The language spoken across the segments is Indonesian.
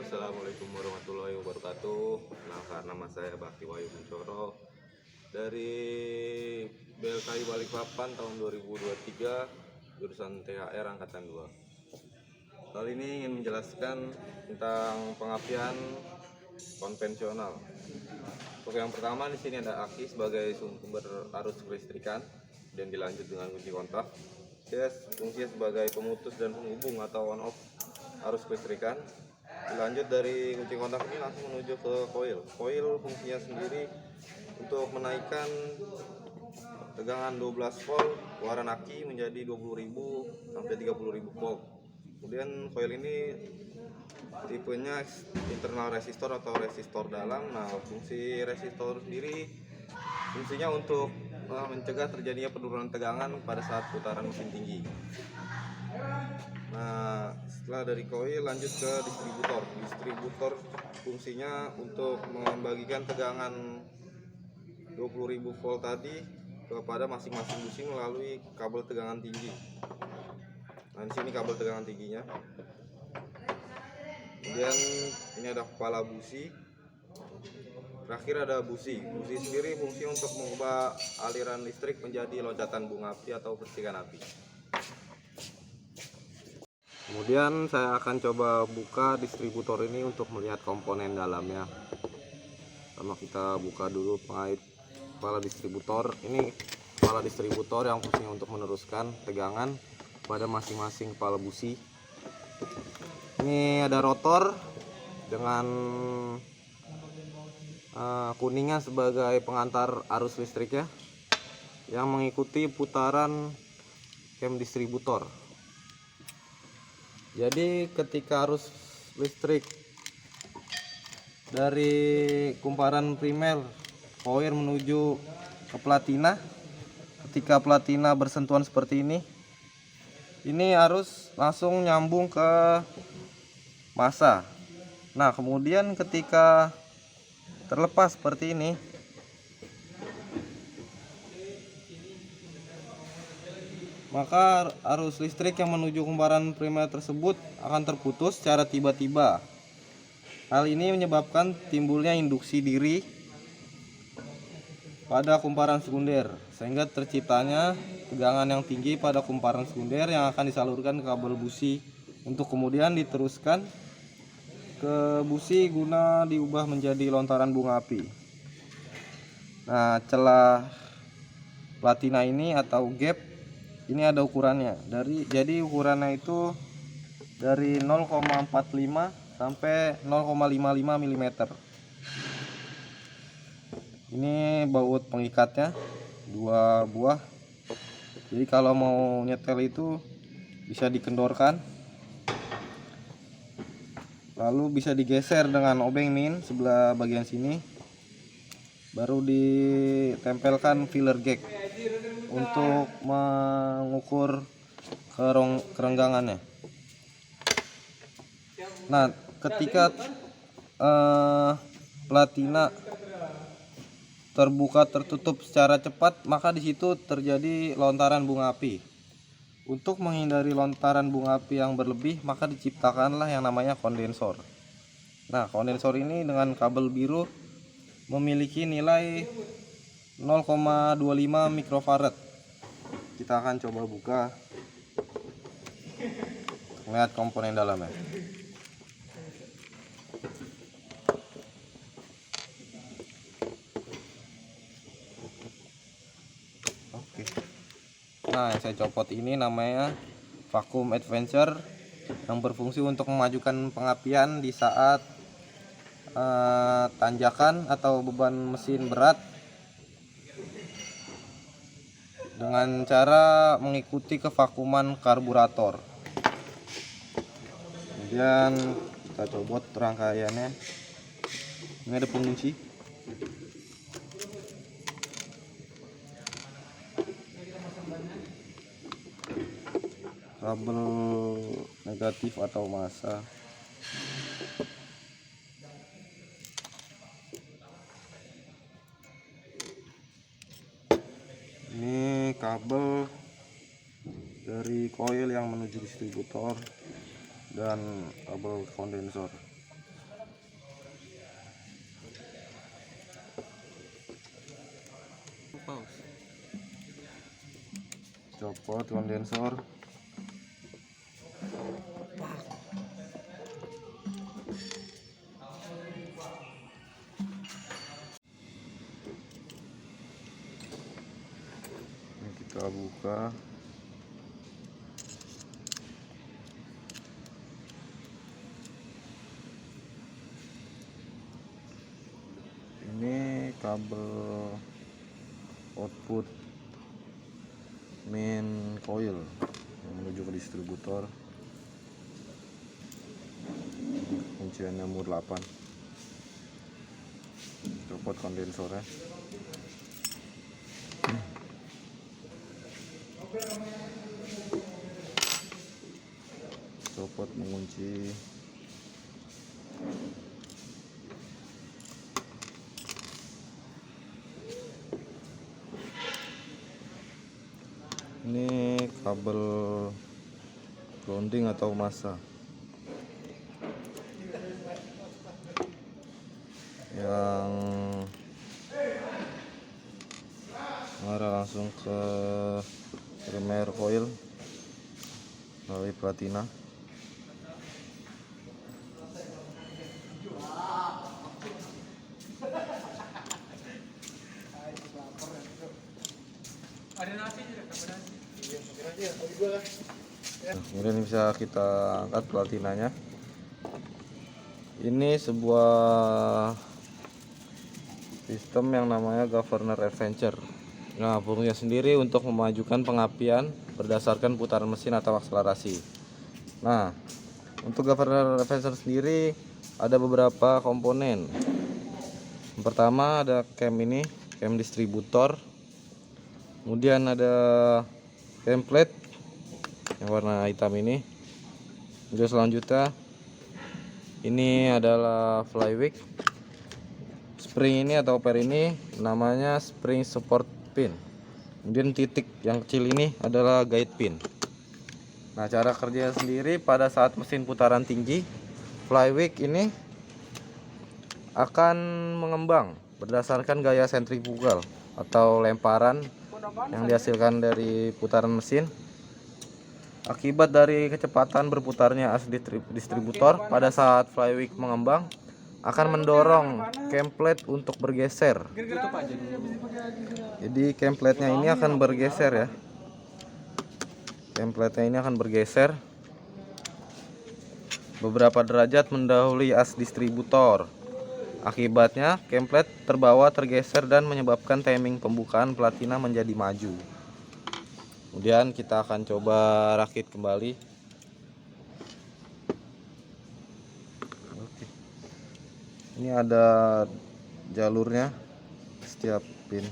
Assalamualaikum warahmatullahi wabarakatuh. Nama saya Bakti Wahyu Kuncoro dari BLKI Balikpapan tahun 2023, jurusan THR Angkatan 2. Kali ini ingin menjelaskan tentang pengapian konvensional. Untuk yang pertama, di sini ada aki sebagai sumber arus kelistrikan dan dilanjut dengan kunci kontak. Dia fungsinya sebagai pemutus dan penghubung atau on off arus kelistrikan. Dilanjut dari kunci kontak ini langsung menuju ke koil. Koil fungsinya sendiri untuk menaikkan tegangan 12 volt keluaran aki menjadi 20.000 sampai 30.000 volt. Kemudian koil ini tipenya internal resistor atau resistor dalam. Nah, fungsi resistor sendiri fungsinya untuk mencegah terjadinya penurunan tegangan pada saat putaran mesin tinggi. Nah, setelah dari koil lanjut ke distributor. Distributor fungsinya untuk membagikan tegangan 20.000 volt tadi kepada masing-masing busi melalui kabel tegangan tinggi. Nah, di sini kabel tegangan tingginya. Kemudian ini ada kepala busi. Terakhir ada busi. Busi sendiri fungsi untuk mengubah aliran listrik menjadi loncatan bunga api atau percikan api. Kemudian saya akan coba buka distributor ini untuk melihat komponen dalamnya. Pertama kita buka dulu pengait kepala distributor. Ini kepala distributor yang fungsinya untuk meneruskan tegangan pada masing-masing kepala busi. Ini ada rotor dengan kuningnya sebagai pengantar arus listriknya yang mengikuti putaran kem distributor. Jadi ketika arus listrik dari kumparan primer koil menuju ke platina, ketika platina bersentuhan seperti ini arus langsung nyambung ke massa. Nah, kemudian ketika terlepas seperti ini, maka arus listrik yang menuju kumparan primer tersebut akan terputus secara tiba-tiba. Hal ini menyebabkan timbulnya induksi diri pada kumparan sekunder, sehingga terciptanya tegangan yang tinggi pada kumparan sekunder yang akan disalurkan ke kabel busi untuk kemudian diteruskan ke busi guna diubah menjadi lontaran bunga api. Nah, celah platina ini atau gap ini ada ukurannya. Jadi ukurannya itu dari 0,45 sampai 0,55 mm. Ini baut pengikatnya 2 buah. Jadi kalau mau nyetel itu bisa dikendorkan, lalu bisa digeser dengan obeng min sebelah bagian sini, baru ditempelkan filler gauge untuk mengukur kerenggangannya. Nah, ketika platina terbuka tertutup secara cepat, maka di situ terjadi lontaran bunga api. Untuk menghindari lontaran bunga api yang berlebih, maka diciptakanlah yang namanya kondensor. Nah, kondensor ini dengan kabel biru memiliki nilai 0,25 mikrofarad. Kita akan coba buka, lihat komponen dalamnya. Oke. Nah, yang saya copot ini namanya vacuum adventure yang berfungsi untuk memajukan pengapian di saat tanjakan atau beban mesin berat dengan cara mengikuti kevakuman karburator. Kemudian kita copot rangkaiannya. Ini ada pengunci. Kabel negatif atau massa. Ini kabel dari koil yang menuju distributor dan kabel kondensor. pause. Copot kondensor. Ini kita buka. Ini kabel output main coil yang menuju ke distributor. Kunciannya umur 8. Copot kondensornya. Copot mengunci. Ini kabel grounding atau massa yang mengarah langsung ke primer coil melalui platina. Nah, kemudian bisa kita angkat platinanya. Ini sebuah sistem yang namanya governor adventure. Nah, fungsinya sendiri untuk memajukan pengapian berdasarkan putaran mesin atau akselerasi. Nah, untuk governor adventure sendiri ada beberapa komponen. Yang pertama ada cam ini, cam distributor. Kemudian ada template yang warna hitam ini. Kemudian selanjutnya ini adalah flywheel. Spring ini atau per ini namanya spring support pin. Kemudian titik yang kecil ini adalah guide pin. Nah, cara kerja sendiri pada saat mesin putaran tinggi, flywheel ini akan mengembang berdasarkan gaya sentrifugal atau lemparan yang dihasilkan dari putaran mesin. Akibat dari kecepatan berputarnya as distributor pada saat flywheel mengembang akan mendorong cam plate untuk bergeser. Jadi cam plate-nya ini akan bergeser ya. Cam plate-nya ini akan bergeser beberapa derajat mendahului as distributor. Akibatnya cam plate terbawa tergeser dan menyebabkan timing pembukaan platina menjadi maju. Kemudian kita akan coba rakit kembali. Oke. Ini ada jalurnya setiap pin.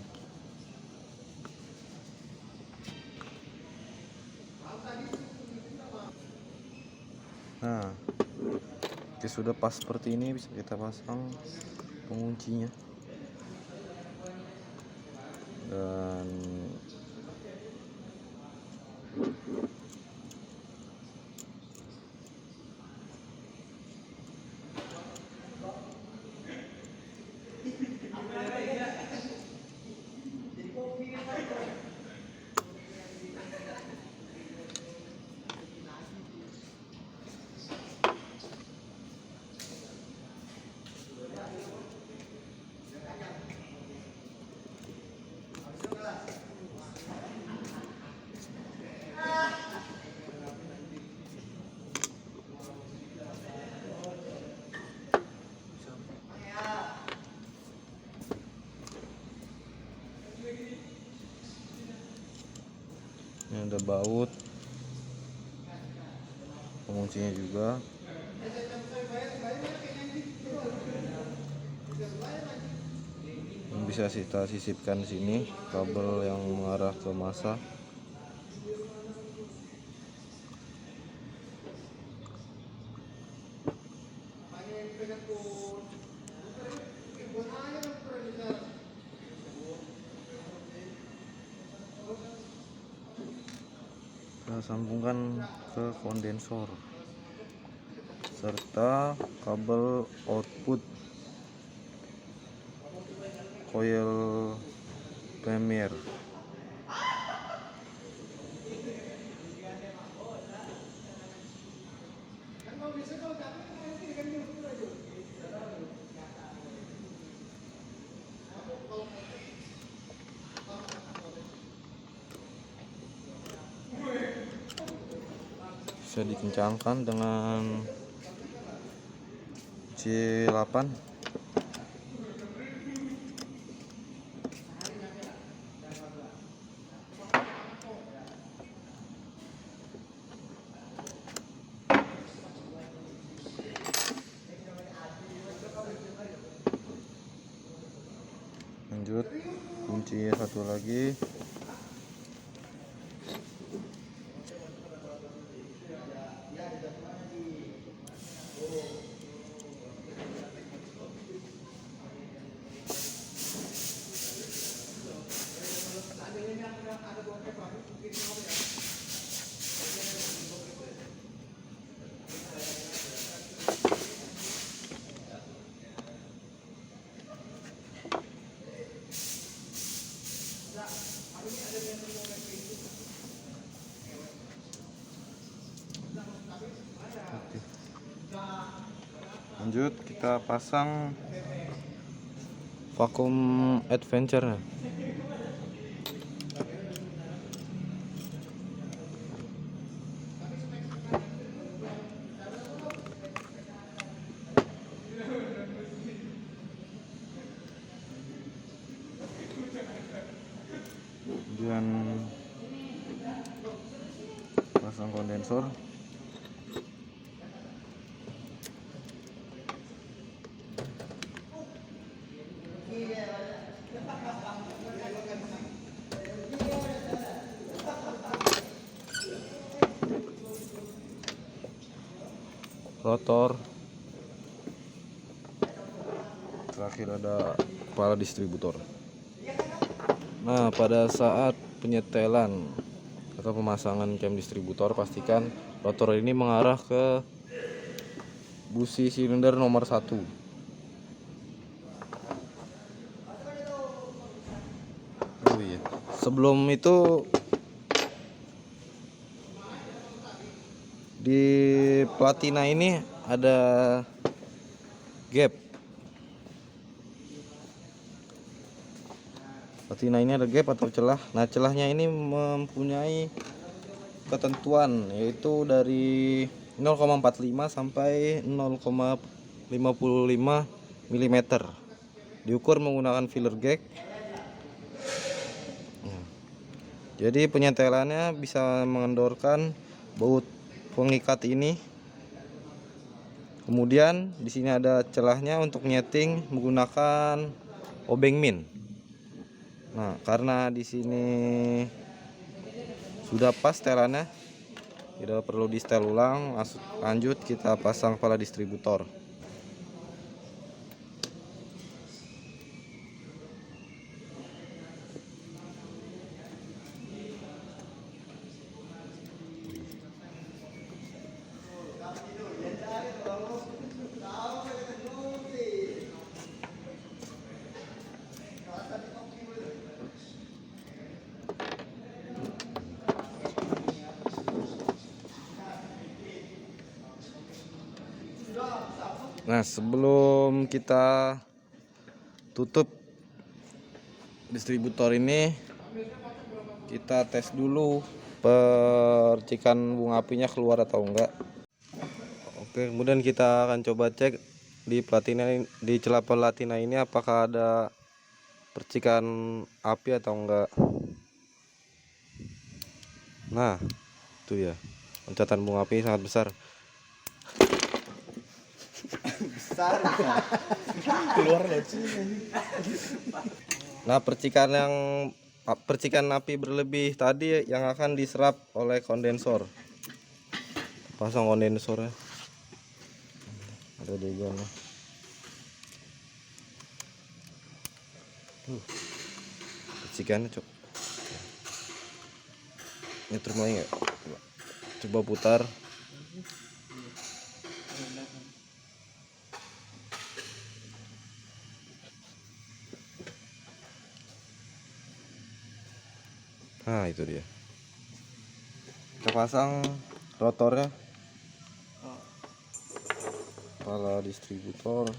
Nah, oke, sudah pas seperti ini bisa kita pasang penguncinya. Dan ini ada baut penguncinya juga. Yang bisa kita sisipkan di sini kabel yang mengarah ke massa. Kita sambungkan ke kondensor serta kabel output coil Premier. Bisa dikencangkan dengan C8. Lanjut, kunci satu lagi. Lanjut, kita pasang vakum adventure. Kemudian pasang kondensor. Rotor, terakhir ada kepala distributor. Nah, pada saat penyetelan atau pemasangan cam distributor, pastikan rotor ini mengarah ke busi silinder nomor 1. Oh iya, sebelum itu di platina ini ada gap. Platina ini ada gap atau celah. Nah, celahnya ini mempunyai ketentuan, yaitu dari 0,45 sampai 0,55 mm. Diukur menggunakan filler gauge. Jadi penyetelannya bisa mengendorkan baut pengikat ini. Kemudian di sini ada celahnya untuk nyeting menggunakan obeng min. Nah, karena di sini sudah pas setelannya, tidak perlu di setel ulang. Lanjut kita pasang kepala distributor. Nah, sebelum kita tutup distributor ini, kita tes dulu percikan bunga apinya keluar atau enggak. Oke, kemudian kita akan coba cek di platina, di celah platina ini apakah ada percikan api atau enggak. Nah, itu ya, loncatan bunga api sangat besar. Keluar Nah, percikan api berlebih tadi yang akan diserap oleh kondensor. Pasang kondensornya. Ada degannya. Percikannya cok. Ini termai nggak? Coba putar. Nah itu dia, kita pasang rotornya, kepala distributor.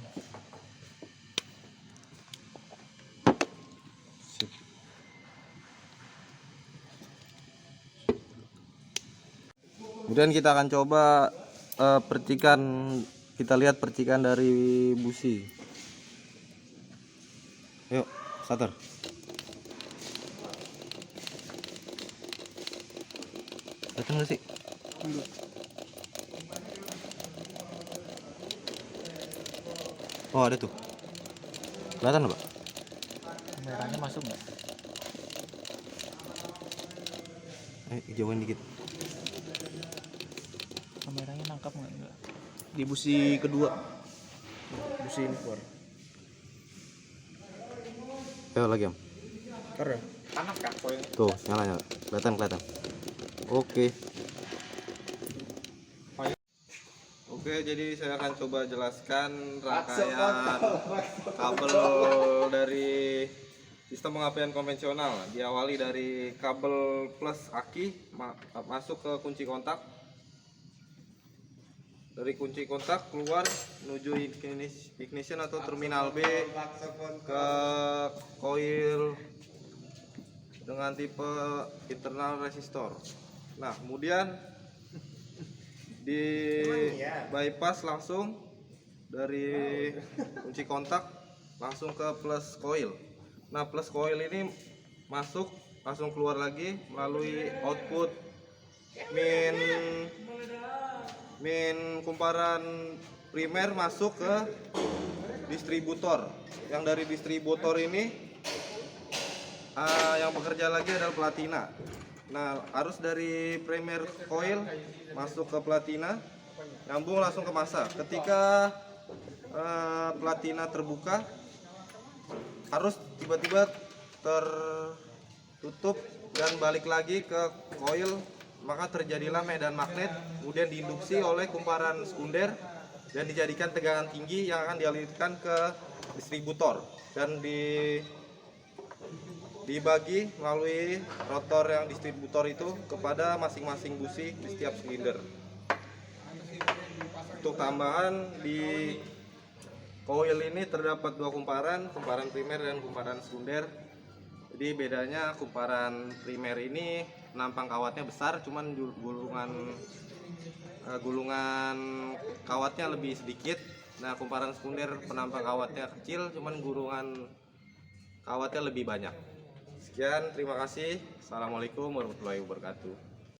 Sip. Kemudian kita akan coba percikan, kita lihat percikan dari busi. Yuk, starter. Datang nggak sih? Oh ada tuh, kelihatan nggak Pak? Merahnya masuk nggak? Jauhin dikit. Kameranya nangkap nggak? Di busi kedua, busi ini keluar. Ayo lagi Om. Karena panas kan poin. Tuh nyala, kelihatan. Oke. Oke, jadi saya akan coba jelaskan rangkaian kabel dari sistem pengapian konvensional. Diawali dari kabel plus aki masuk ke kunci kontak. Dari kunci kontak keluar menuju ignition atau terminal B ke coil dengan tipe internal resistor. Nah, kemudian di bypass langsung dari kunci kontak langsung ke plus coil. Nah, plus coil ini masuk langsung keluar lagi melalui output min kumparan primer masuk ke distributor. Yang dari distributor ini yang bekerja lagi adalah platina. Nah, arus dari primer coil masuk ke platina, nyambung langsung ke massa. Ketika platina terbuka, arus tiba-tiba tertutup dan balik lagi ke coil, maka terjadilah medan magnet, kemudian diinduksi oleh kumparan sekunder dan dijadikan tegangan tinggi yang akan dialirkan ke distributor dan dibagi melalui rotor yang distributor itu kepada masing-masing busi di setiap silinder. Untuk tambahan, di coil ini terdapat dua kumparan primer dan kumparan sekunder. Jadi bedanya kumparan primer ini penampang kawatnya besar, cuman gulungan kawatnya lebih sedikit. Nah, kumparan sekunder penampang kawatnya kecil, cuman gulungan kawatnya lebih banyak. Sekian, terima kasih. Assalamualaikum warahmatullahi wabarakatuh.